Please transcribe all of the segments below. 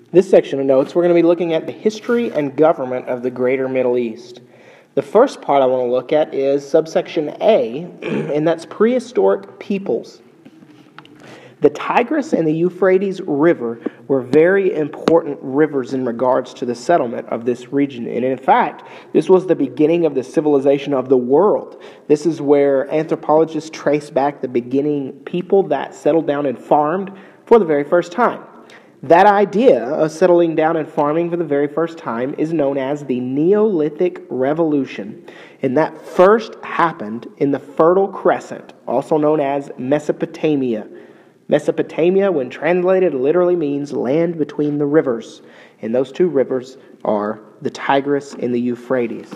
This section of notes, we're going to be looking at the history and government of the Greater Middle East. The first part I want to look at is subsection A, and that's Prehistoric Peoples. The Tigris and the Euphrates River were very important rivers in regards to the settlement of this region. And in fact, this was the beginning of the civilization of the world. This is where anthropologists trace back the beginning people that settled down and farmed for the very first time. That idea of settling down and farming for the very first time is known as the Neolithic Revolution. And that first happened in the Fertile Crescent, also known as Mesopotamia. Mesopotamia, when translated, literally means land between the rivers. And those two rivers are the Tigris and the Euphrates.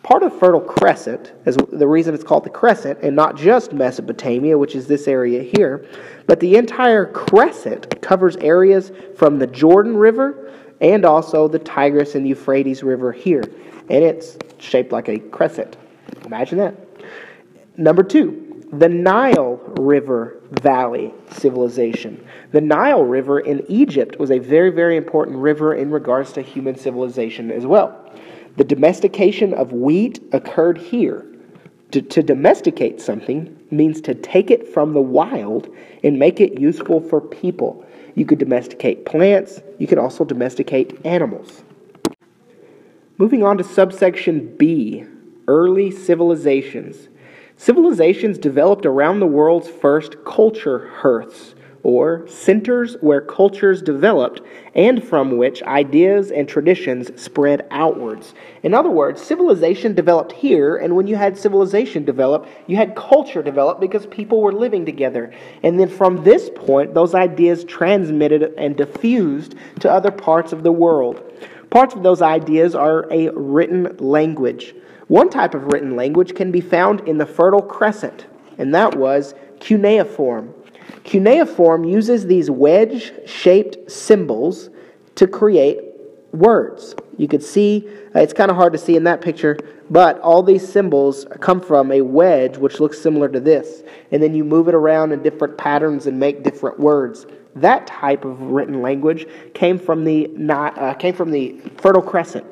Part of Fertile Crescent, is the reason it's called the Crescent, and not just Mesopotamia, which is this area here, but the entire crescent covers areas from the Jordan River and also the Tigris and Euphrates River here. And it's shaped like a crescent. Imagine that. Number 2, the Nile River Valley civilization. The Nile River in Egypt was a very, very important river in regards to human civilization as well. The domestication of wheat occurred here. To domesticate something means to take it from the wild and make it useful for people. You could domesticate plants. You could also domesticate animals. Moving on to subsection B, early civilizations. Civilizations developed around the world's first culture hearths, or centers where cultures developed and from which ideas and traditions spread outwards. In other words, civilization developed here, and when you had civilization develop, you had culture develop because people were living together. And then from this point, those ideas transmitted and diffused to other parts of the world. Parts of those ideas are a written language. One type of written language can be found in the Fertile Crescent, and that was cuneiform. Cuneiform uses these wedge-shaped symbols to create words. You could see, it's kind of hard to see in that picture, but all these symbols come from a wedge which looks similar to this. And then you move it around in different patterns and make different words. That type of written language came from the Fertile Crescent.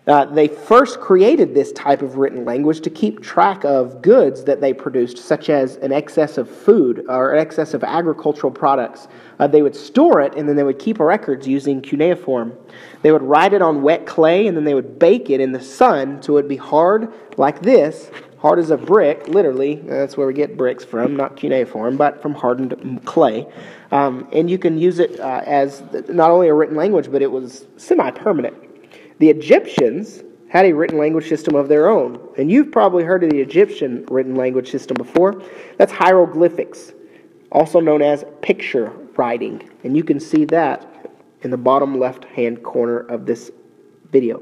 They first created this type of written language to keep track of goods that they produced, such as an excess of food or an excess of agricultural products. They would store it, and then they would keep records using cuneiform. They would write it on wet clay, and then they would bake it in the sun so it would be hard like this, hard as a brick, literally. That's where we get bricks from, not cuneiform, but from hardened clay. And you can use it as not only a written language, but it was semi-permanent. The Egyptians had a written language system of their own. And you've probably heard of the Egyptian written language system before. That's hieroglyphics, also known as picture writing. And you can see that in the bottom left-hand corner of this video.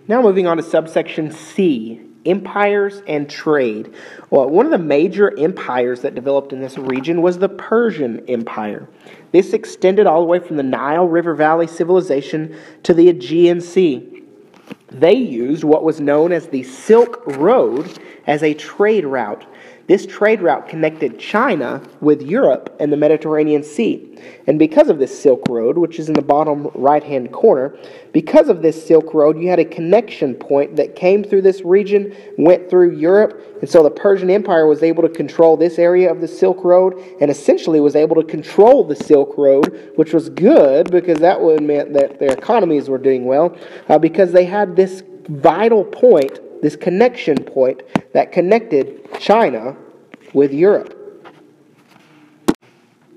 Now moving on to subsection C, empires and trade. Well, one of the major empires that developed in this region was the Persian Empire. This extended all the way from the Nile River Valley civilization to the Aegean Sea. They used what was known as the Silk Road as a trade route. This trade route connected China with Europe and the Mediterranean Sea. And because of this Silk Road, which is in the bottom right-hand corner, because of this Silk Road, you had a connection point that came through this region, went through Europe, and so the Persian Empire was able to control this area of the Silk Road, and essentially was able to control the Silk Road, which was good because that would mean that their economies were doing well, because they had this vital point, this connection point that connected China with Europe.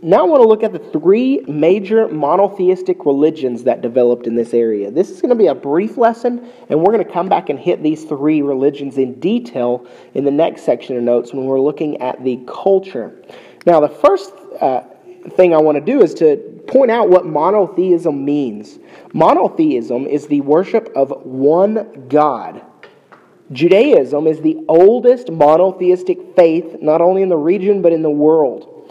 Now I want to look at the 3 major monotheistic religions that developed in this area. This is going to be a brief lesson, and we're going to come back and hit these 3 religions in detail in the next section of notes when we're looking at the culture. Now the first thing I want to do is to point out what monotheism means. Monotheism is the worship of one God. Judaism is the oldest monotheistic faith, not only in the region, but in the world.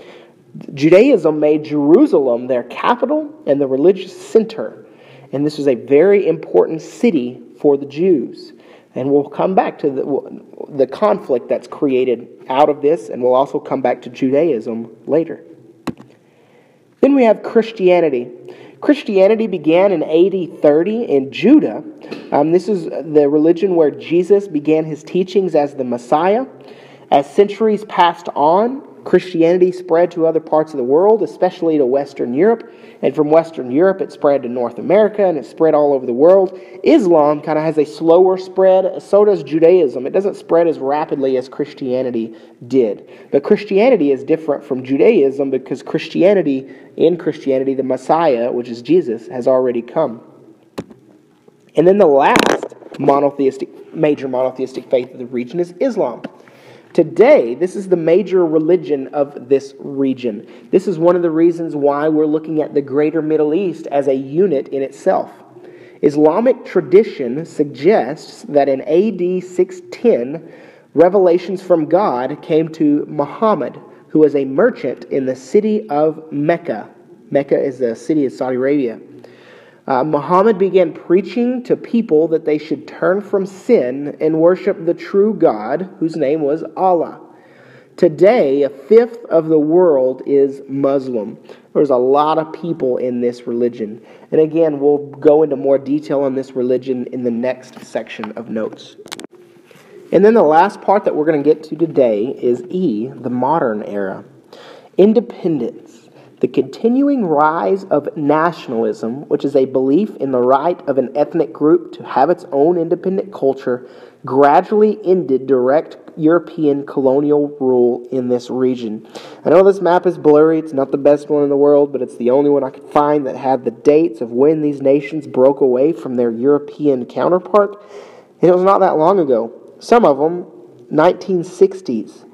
Judaism made Jerusalem their capital and the religious center. And this was a very important city for the Jews. And we'll come back to the conflict that's created out of this, and we'll also come back to Judaism later. Then we have Christianity. Christianity began in AD 30 in Judah. This is the religion where Jesus began his teachings as the Messiah. As centuries passed on, Christianity spread to other parts of the world, especially to Western Europe. And from Western Europe, it spread to North America, and it spread all over the world. Islam kind of has a slower spread. So does Judaism. It doesn't spread as rapidly as Christianity did. But Christianity is different from Judaism because in Christianity, the Messiah, which is Jesus, has already come. And then the last major monotheistic faith of the region is Islam. Today, this is the major religion of this region. This is one of the reasons why we're looking at the Greater Middle East as a unit in itself. Islamic tradition suggests that in AD 610, revelations from God came to Muhammad, who was a merchant in the city of Mecca. Mecca is the city of Saudi Arabia. Muhammad began preaching to people that they should turn from sin and worship the true God, whose name was Allah. Today, 1/5 of the world is Muslim. There's a lot of people in this religion. And again, we'll go into more detail on this religion in the next section of notes. And then the last part that we're going to get to today is the modern era. Independence. The continuing rise of nationalism, which is a belief in the right of an ethnic group to have its own independent culture, gradually ended direct European colonial rule in this region. I know this map is blurry, it's not the best one in the world, but it's the only one I could find that had the dates of when these nations broke away from their European counterpart. And it was not that long ago. Some of them, 1960s.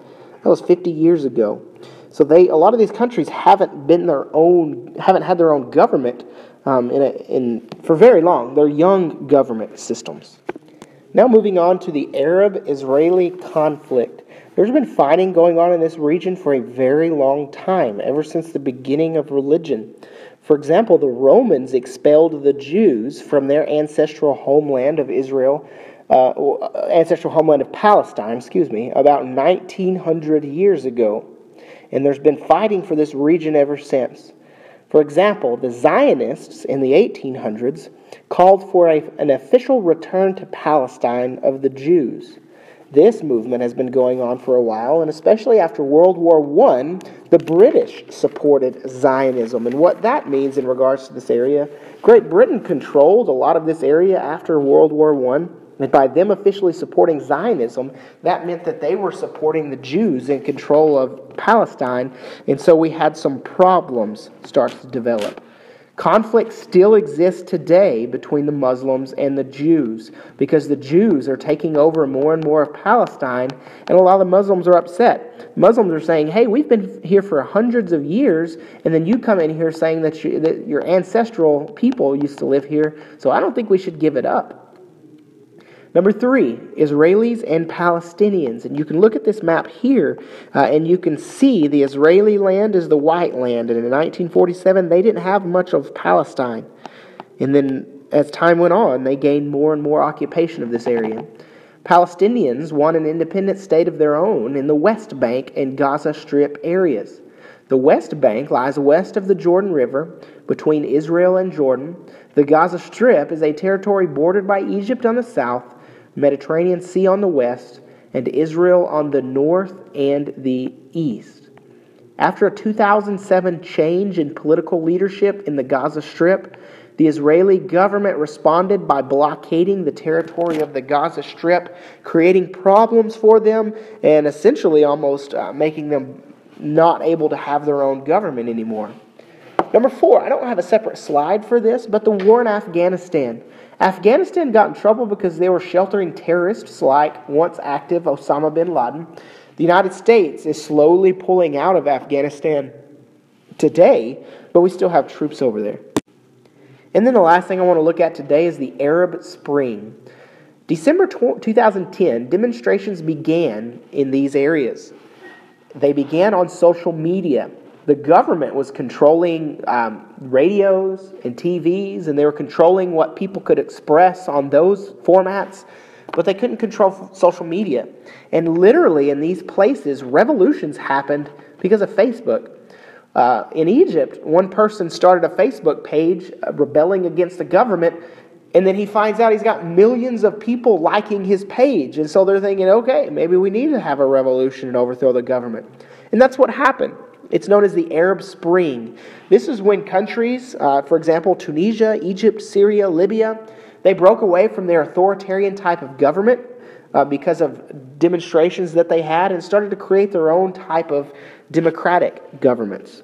That was 50 years ago. So a lot of these countries haven't had their own government for very long. They're young government systems. Now moving on to the Arab-Israeli conflict. There's been fighting going on in this region for a very long time, ever since the beginning of religion. For example, the Romans expelled the Jews from their ancestral homeland of Palestine, about 1900 years ago. And there's been fighting for this region ever since. For example, the Zionists in the 1800s called for an official return to Palestine of the Jews. This movement has been going on for a while, and especially after World War I, the British supported Zionism. And what that means in regards to this area, Great Britain controlled a lot of this area after World War I. And by them officially supporting Zionism, that meant that they were supporting the Jews in control of Palestine, and so we had some problems start to develop. Conflict still exists today between the Muslims and the Jews, because the Jews are taking over more and more of Palestine, and a lot of the Muslims are upset. Muslims are saying, hey, we've been here for hundreds of years, and then you come in here saying that your ancestral people used to live here, so I don't think we should give it up. Number 3, Israelis and Palestinians. And you can look at this map here, and you can see the Israeli land is the white land. And in 1947, they didn't have much of Palestine. And then as time went on, they gained more and more occupation of this area. Palestinians want an independent state of their own in the West Bank and Gaza Strip areas. The West Bank lies west of the Jordan River, between Israel and Jordan. The Gaza Strip is a territory bordered by Egypt on the south, Mediterranean Sea on the west, and Israel on the north and the east. After a 2007 change in political leadership in the Gaza Strip, the Israeli government responded by blockading the territory of the Gaza Strip, creating problems for them, and essentially almost making them not able to have their own government anymore. Number 4, I don't have a separate slide for this, but the war in Afghanistan. Afghanistan got in trouble because they were sheltering terrorists like once active Osama bin Laden. The United States is slowly pulling out of Afghanistan today, but we still have troops over there. And then the last thing I want to look at today is the Arab Spring. December 2010, demonstrations began in these areas. They began on social media. The government was controlling radios and TVs, and they were controlling what people could express on those formats, but they couldn't control social media. And literally in these places, revolutions happened because of Facebook. In Egypt, one person started a Facebook page rebelling against the government, and then he finds out he's got millions of people liking his page. And so they're thinking, okay, maybe we need to have a revolution and overthrow the government. And that's what happened. It's known as the Arab Spring. This is when countries, for example, Tunisia, Egypt, Syria, Libya, they broke away from their authoritarian type of government because of demonstrations that they had and started to create their own type of democratic governments.